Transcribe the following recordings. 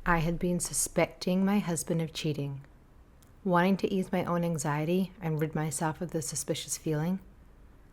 I had been suspecting my husband of cheating. Wanting to ease my own anxiety and rid myself of the suspicious feeling,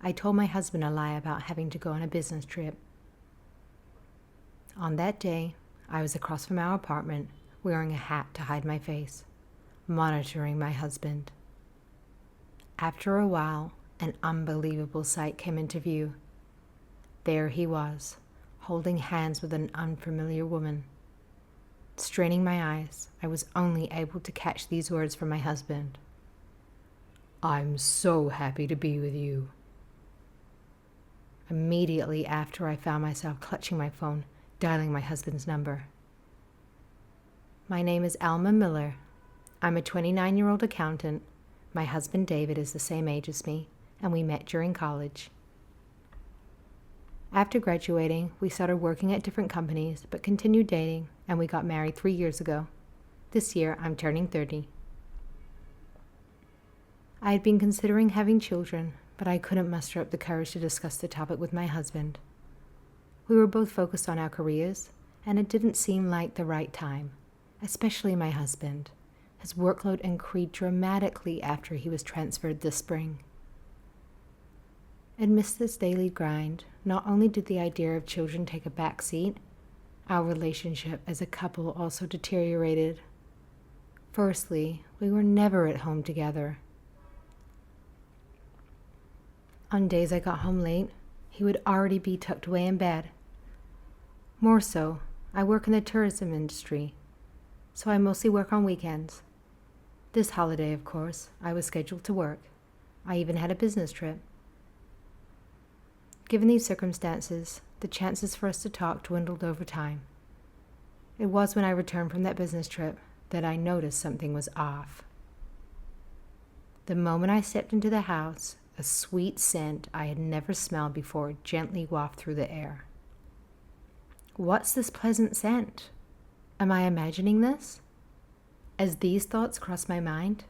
I told my husband a lie about having to go on a business trip. On that day, I was across from our apartment, wearing a hat to hide my face, monitoring my husband. After a while, an unbelievable sight came into view. There he was, holding hands with an unfamiliar woman. Straining my eyes, I was only able to catch these words from my husband. "I'm so happy to be with you." Immediately after, I found myself clutching my phone, dialing my husband's number. My name is Alma Miller. I'm a 29-year-old accountant. My husband David is the same age as me, and we met during college. After graduating, we started working at different companies, but continued dating, and we got married 3 years ago. This year, I'm turning 30. I had been considering having children, but I couldn't muster up the courage to discuss the topic with my husband. We were both focused on our careers, and it didn't seem like the right time, especially my husband. His workload increased dramatically after he was transferred this spring. Amidst this daily grind, not only did the idea of children take a back seat, our relationship as a couple also deteriorated. Firstly, we were never at home together. On days I got home late, he would already be tucked away in bed. More so, I work in the tourism industry, so I mostly work on weekends. This holiday, of course, I was scheduled to work. I even had a business trip. Given these circumstances, the chances for us to talk dwindled over time. It was when I returned from that business trip that I noticed something was off. The moment I stepped into the house, a sweet scent I had never smelled before gently wafted through the air. What's this pleasant scent? Am I imagining this? As these thoughts crossed my mind,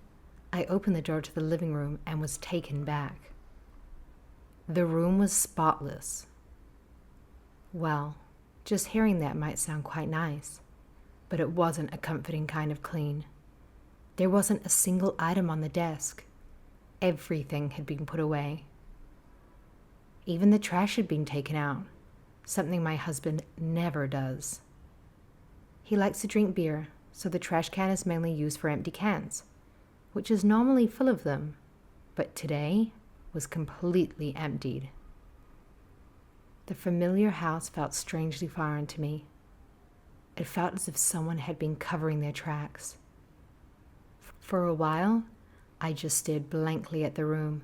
I opened the door to the living room and was taken back. The room was spotless. Well, just hearing that might sound quite nice, but it wasn't a comforting kind of clean. There wasn't a single item on the desk. Everything had been put away. Even the trash had been taken out, something my husband never does. He likes to drink beer, so the trash can is mainly used for empty cans, which is normally full of them, but today was completely emptied. The familiar house felt strangely foreign to me. It felt as if someone had been covering their tracks. For a while, I just stared blankly at the room,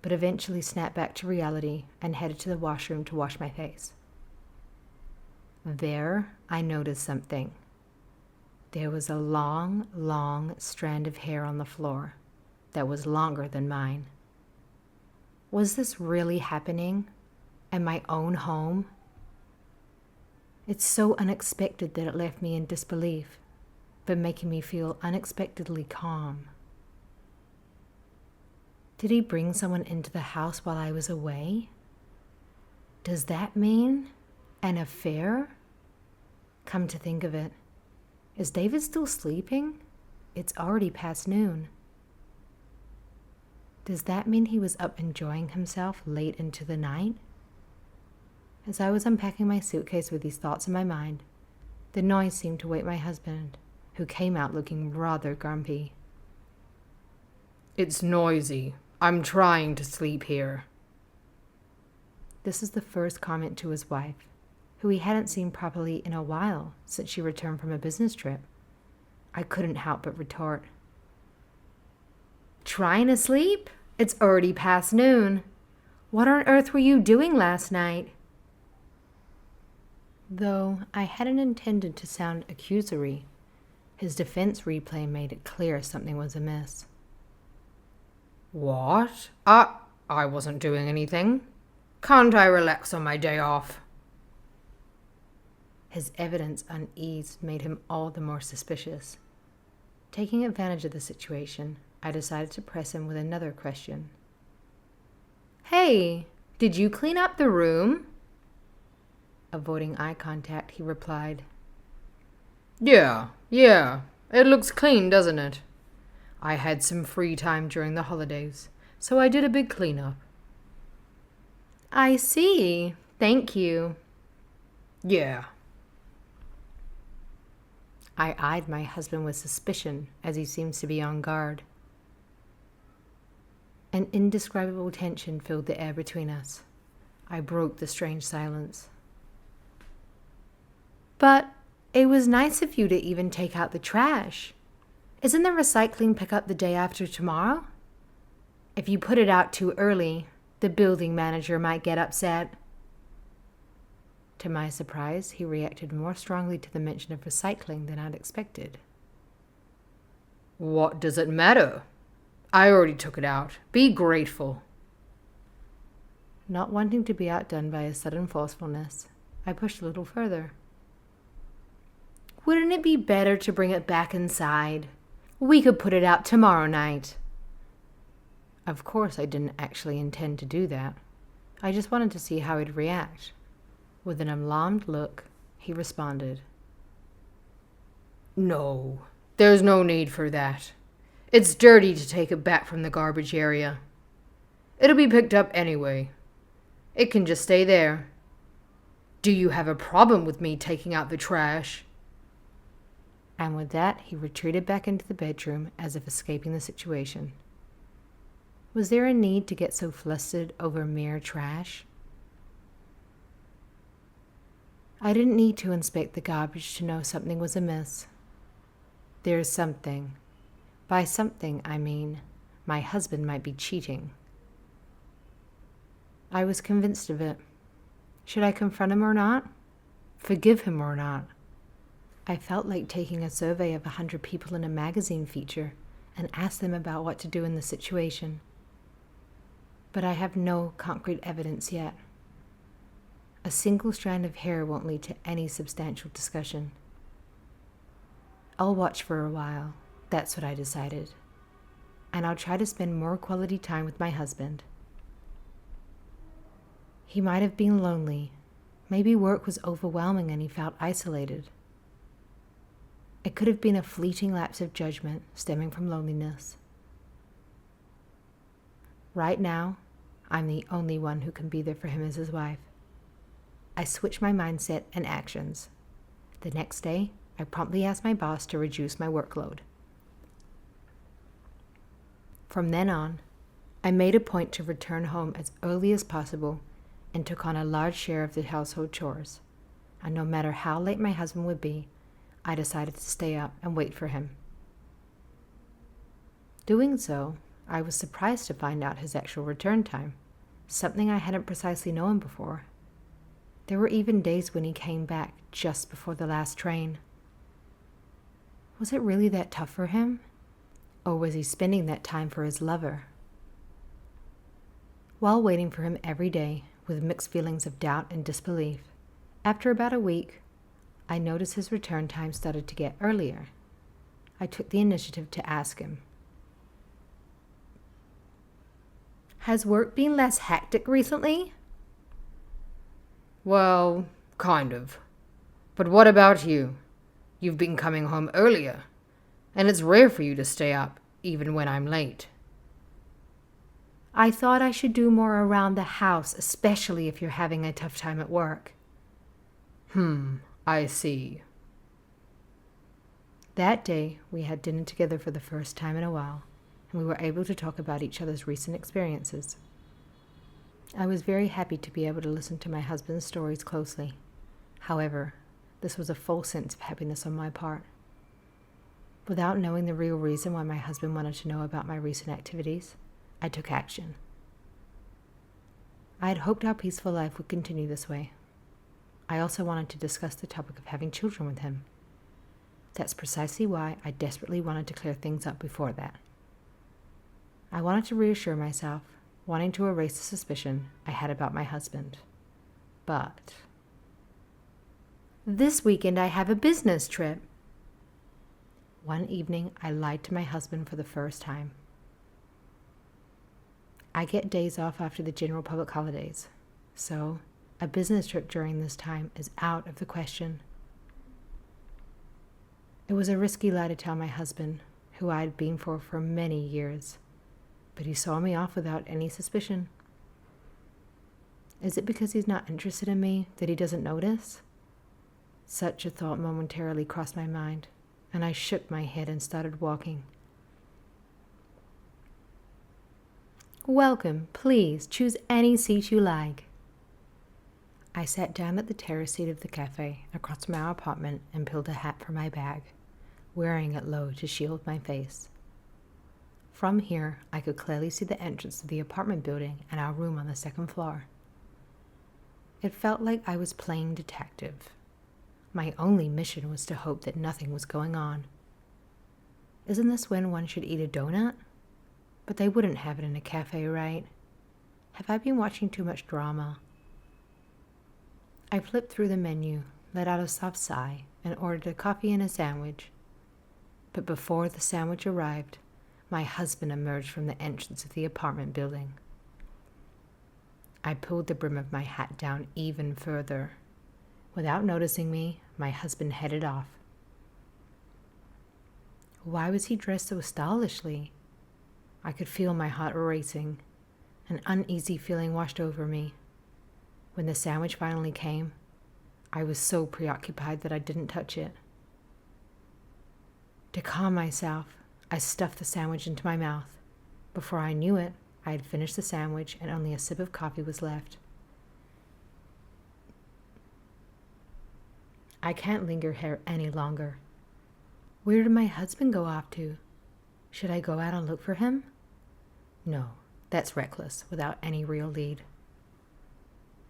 but eventually snapped back to reality and headed to the washroom to wash my face. There, I noticed something. There was a long strand of hair on the floor that was longer than mine. Was this really happening in my own home? It's so unexpected that it left me in disbelief, but making me feel unexpectedly calm. Did he bring someone into the house while I was away? Does that mean an affair? Come to think of it, is David still sleeping? It's already past noon. Does that mean he was up enjoying himself late into the night? As I was unpacking my suitcase with these thoughts in my mind, the noise seemed to wake my husband, who came out looking rather grumpy. "It's noisy. I'm trying to sleep here." This is the first comment to his wife, who he hadn't seen properly in a while since she returned from a business trip. I couldn't help but retort. "Trying to sleep? It's already past noon. What on earth were you doing last night?" Though I hadn't intended to sound accusory, his defense replay made it clear something was amiss. "What? I wasn't doing anything. Can't I relax on my day off?" His evident unease made him all the more suspicious. Taking advantage of the situation, I decided to press him with another question. "Hey, did you clean up the room?" Avoiding eye contact, he replied, Yeah, it looks clean, doesn't it? I had some free time during the holidays, so I did a big cleanup. I see. Thank you. Yeah. I eyed my husband with suspicion, as he seems to be on guard. An indescribable tension filled the air between us. I broke the strange silence. But it was nice of you to even take out the trash. Isn't the recycling pickup the day after tomorrow? If you put it out too early, the building manager might get upset. To my surprise, he reacted more strongly to the mention of recycling than I'd expected. What does it matter? I already took it out. Be grateful. Not wanting to be outdone by his sudden forcefulness, I pushed a little further. Wouldn't it be better to bring it back inside? We could put it out tomorrow night. Of course, I didn't actually intend to do that. I just wanted to see how he'd react. With an alarmed look, he responded, No, there's no need for that. It's dirty to take it back from the garbage area. It'll be picked up anyway. It can just stay there. Do you have a problem with me taking out the trash? And with that, he retreated back into the bedroom as if escaping the situation. Was there a need to get so flustered over mere trash? I didn't need to inspect the garbage to know something was amiss. There's something. By something, I mean, my husband might be cheating. I was convinced of it. Should I confront him or not? Forgive him or not? I felt like taking a survey of 100 people in a magazine feature and ask them about what to do in the situation. But I have no concrete evidence yet. A single strand of hair won't lead to any substantial discussion. I'll watch for a while. That's what I decided. And I'll try to spend more quality time with my husband. He might have been lonely. Maybe work was overwhelming and he felt isolated. It could have been a fleeting lapse of judgment stemming from loneliness. Right now, I'm the only one who can be there for him as his wife. I switched my mindset and actions. The next day, I promptly asked my boss to reduce my workload. From then on, I made a point to return home as early as possible and took on a large share of the household chores. And no matter how late my husband would be, I decided to stay up and wait for him. Doing so, I was surprised to find out his actual return time, something I hadn't precisely known before. There were even days when he came back just before the last train. Was it really that tough for him? Or was he spending that time for his lover? While waiting for him every day, with mixed feelings of doubt and disbelief, after about a week, I noticed his return time started to get earlier. I took the initiative to ask him, "Has work been less hectic recently?" Well, kind of. But what about you? You've been coming home earlier, and it's rare for you to stay up, even when I'm late. I thought I should do more around the house, especially if you're having a tough time at work. I see. That day, we had dinner together for the first time in a while, and we were able to talk about each other's recent experiences. I was very happy to be able to listen to my husband's stories closely. However, this was a false sense of happiness on my part. Without knowing the real reason why my husband wanted to know about my recent activities, I took action. I had hoped our peaceful life would continue this way. I also wanted to discuss the topic of having children with him. That's precisely why I desperately wanted to clear things up before that. I wanted to reassure myself, wanting to erase the suspicion I had about my husband. But this weekend I have a business trip. One evening, I lied to my husband for the first time. I get days off after the general public holidays, so a business trip during this time is out of the question. was a risky lie to tell my husband, who I had been for many years, but he saw me off without any suspicion. Is it because he's not interested in me that he doesn't notice? Such a thought momentarily crossed my mind, and I shook my head and started walking. Welcome, please choose any seat you like. I sat down at the terrace seat of the cafe across from our apartment and pulled a hat from my bag, wearing it low to shield my face. From here, I could clearly see the entrance to the apartment building and our room on the second floor. It felt like I was playing detective. My only mission was to hope that nothing was going on. Isn't this when one should eat a donut? But they wouldn't have it in a cafe, right? Have I been watching too much drama? I flipped through the menu, let out a soft sigh, and ordered a coffee and a sandwich. But before the sandwich arrived, my husband emerged from the entrance of the apartment building. I pulled the brim of my hat down even further. Without noticing me, my husband headed off. Why was he dressed so stylishly? I could feel my heart racing. An uneasy feeling washed over me. When the sandwich finally came, I was so preoccupied that I didn't touch it. To calm myself, I stuffed the sandwich into my mouth. Before I knew it, I had finished the sandwich and only a sip of coffee was left. I can't linger here any longer. Where did my husband go off to? Should I go out and look for him? No, that's reckless, without any real lead.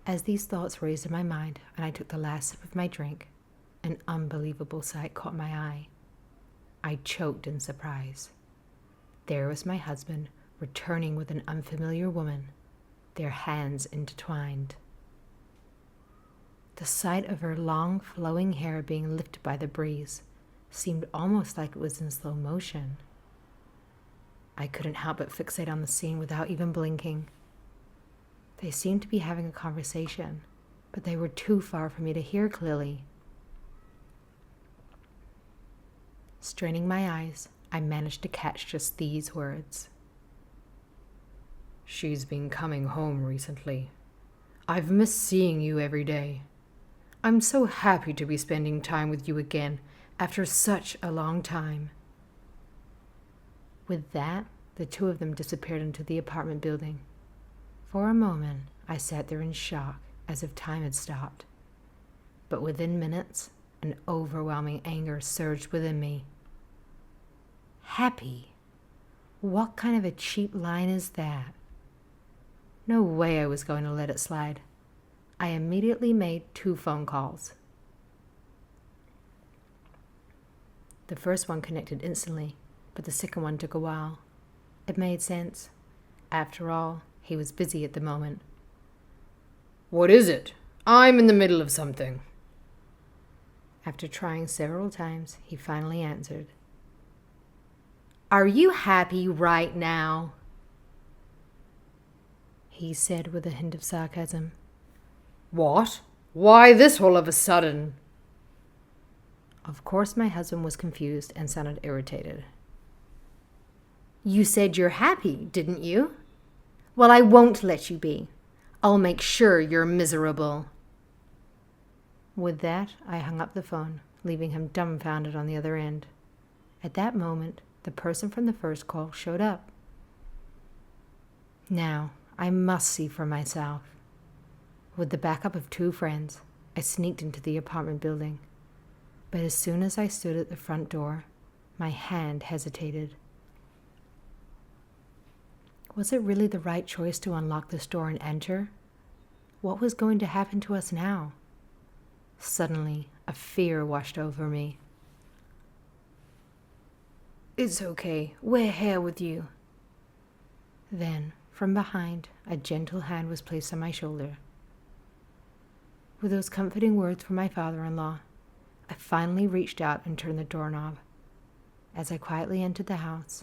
As these thoughts raised in my mind and I took the last sip of my drink, an unbelievable sight caught my eye. I choked in surprise. There was my husband, returning with an unfamiliar woman, their hands intertwined. The sight of her long, flowing hair being lifted by the breeze seemed almost like it was in slow motion. I couldn't help but fixate on the scene without even blinking. They seemed to be having a conversation, but they were too far for me to hear clearly. Straining my eyes, I managed to catch just these words. She's been coming home recently. I've missed seeing you every day. I'm so happy to be spending time with you again after such a long time. With that, the two of them disappeared into the apartment building. For a moment, I sat there in shock, as if time had stopped. But within minutes, an overwhelming anger surged within me. Happy? What kind of a cheap line is that? No way I was going to let it slide. I immediately made 2 phone calls. The first one connected instantly, but the second one took a while. It made sense. After all, he was busy at the moment. What is it? I'm in the middle of something. After trying several times, he finally answered. Are you happy right now? He said with a hint of sarcasm. What? Why this all of a sudden? Of course, my husband was confused and sounded irritated. You said you're happy, didn't you? Well, I won't let you be. I'll make sure you're miserable. With that, I hung up the phone, leaving him dumbfounded on the other end. At that moment, the person from the first call showed up. Now, I must see for myself. With the backup of 2 friends, I sneaked into the apartment building. But as soon as I stood at the front door, my hand hesitated. Was it really the right choice to unlock this door and enter? What was going to happen to us now? Suddenly, a fear washed over me. It's okay. We're here with you. Then, from behind, a gentle hand was placed on my shoulder. With those comforting words from my father-in-law, I finally reached out and turned the doorknob. As I quietly entered the house,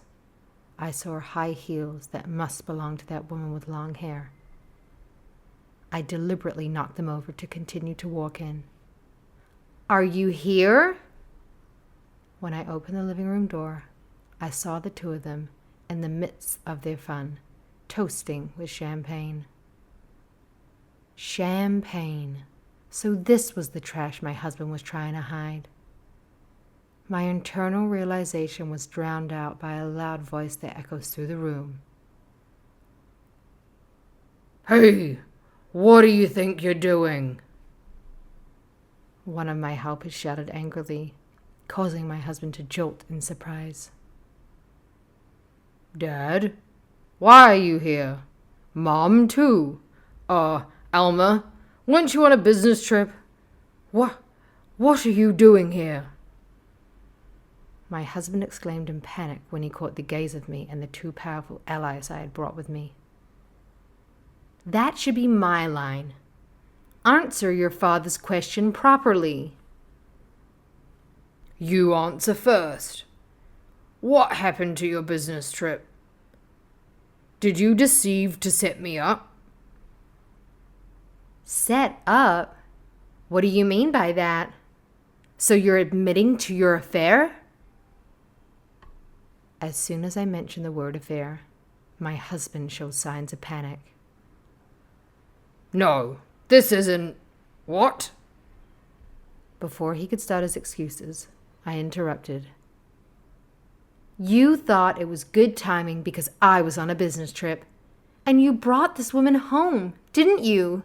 I saw high heels that must belong to that woman with long hair. I deliberately knocked them over to continue to walk in. Are you here? When I opened the living room door, I saw the two of them in the midst of their fun, toasting with champagne. Champagne. So this was the trash my husband was trying to hide. My internal realization was drowned out by a loud voice that echoes through the room. Hey, what do you think you're doing? One of my helpers shouted angrily, causing my husband to jolt in surprise. Dad, why are you here? Mom, too. Alma, weren't you on a business trip? What are you doing here? My husband exclaimed in panic when he caught the gaze of me and the two powerful allies I had brought with me. That should be my line. Answer your father's question properly. You answer first. What happened to your business trip? Did you deceive to set me up? Set up? What do you mean by that? So you're admitting to your affair? As soon as I mentioned the word affair, my husband showed signs of panic. No, this isn't... What? Before he could start his excuses, I interrupted. You thought it was good timing because I was on a business trip, and you brought this woman home, didn't you?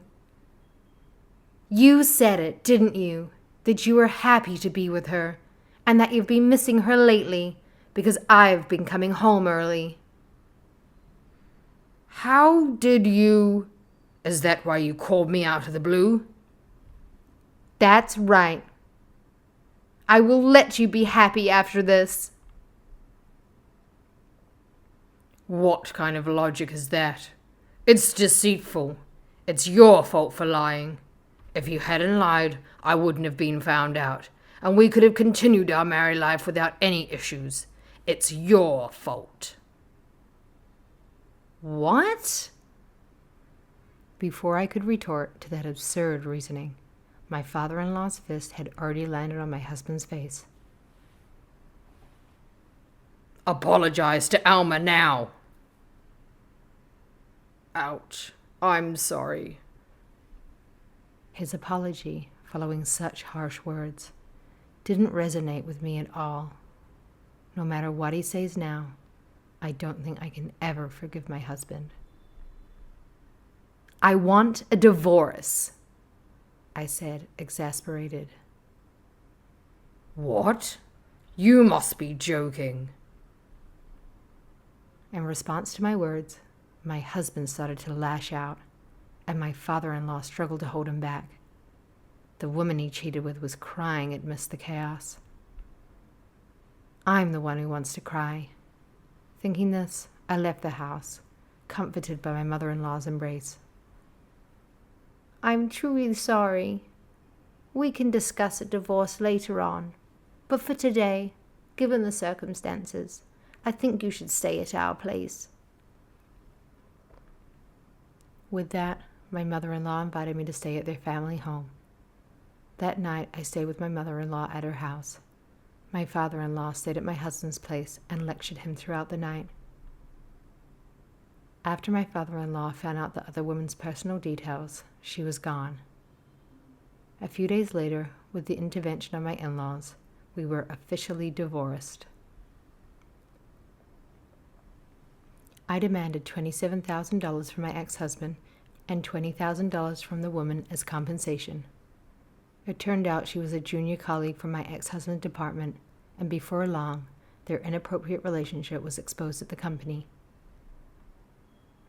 You said it, didn't you? That you were happy to be with her, and that you've been missing her lately because I've been coming home early. How did you... Is that why you called me out of the blue? That's right. I will let you be happy after this. What kind of logic is that? It's deceitful. It's your fault for lying. If you hadn't lied, I wouldn't have been found out, and we could have continued our married life without any issues. It's your fault. What? Before I could retort to that absurd reasoning, my father-in-law's fist had already landed on my husband's face. Apologize to Alma now. Ouch. I'm sorry. His apology, following such harsh words, didn't resonate with me at all. No matter what he says now, I don't think I can ever forgive my husband. I want a divorce, I said, exasperated. What? You must be joking. In response to my words, my husband started to lash out, and my father-in-law struggled to hold him back. The woman he cheated with was crying amidst the chaos. I'm the one who wants to cry. Thinking this, I left the house, comforted by my mother-in-law's embrace. I'm truly sorry. We can discuss a divorce later on, but for today, given the circumstances, I think you should stay at our place. With that, my mother-in-law invited me to stay at their family home. That night, I stayed with my mother-in-law at her house. My father-in-law stayed at my husband's place and lectured him throughout the night. After my father-in-law found out the other woman's personal details, she was gone. A few days later, with the intervention of my in-laws, we were officially divorced. I demanded $27,000 from my ex-husband and $20,000 from the woman as compensation. It turned out she was a junior colleague from my ex-husband's department, and before long, their inappropriate relationship was exposed at the company.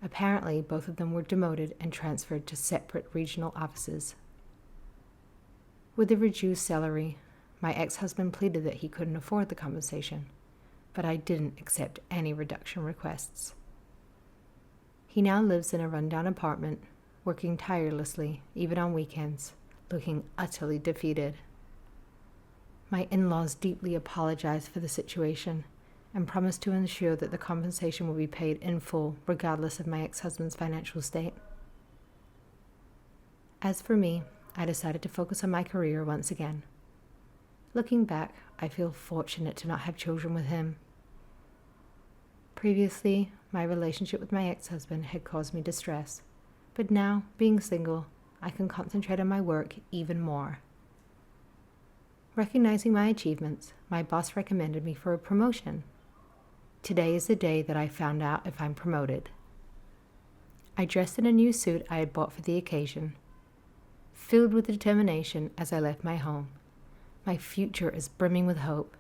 Apparently, both of them were demoted and transferred to separate regional offices. With the reduced salary, my ex-husband pleaded that he couldn't afford the compensation, but I didn't accept any reduction requests. He now lives in a rundown apartment, working tirelessly, even on weekends, looking utterly defeated. My in-laws deeply apologized for the situation and promised to ensure that the compensation will be paid in full, regardless of my ex-husband's financial state. As for me, I decided to focus on my career once again. Looking back, I feel fortunate to not have children with him. Previously, my relationship with my ex-husband had caused me distress, but now, being single, I can concentrate on my work even more. Recognizing my achievements, my boss recommended me for a promotion. Today is the day that I found out if I'm promoted. I dressed in a new suit I had bought for the occasion, filled with determination as I left my home. My future is brimming with hope.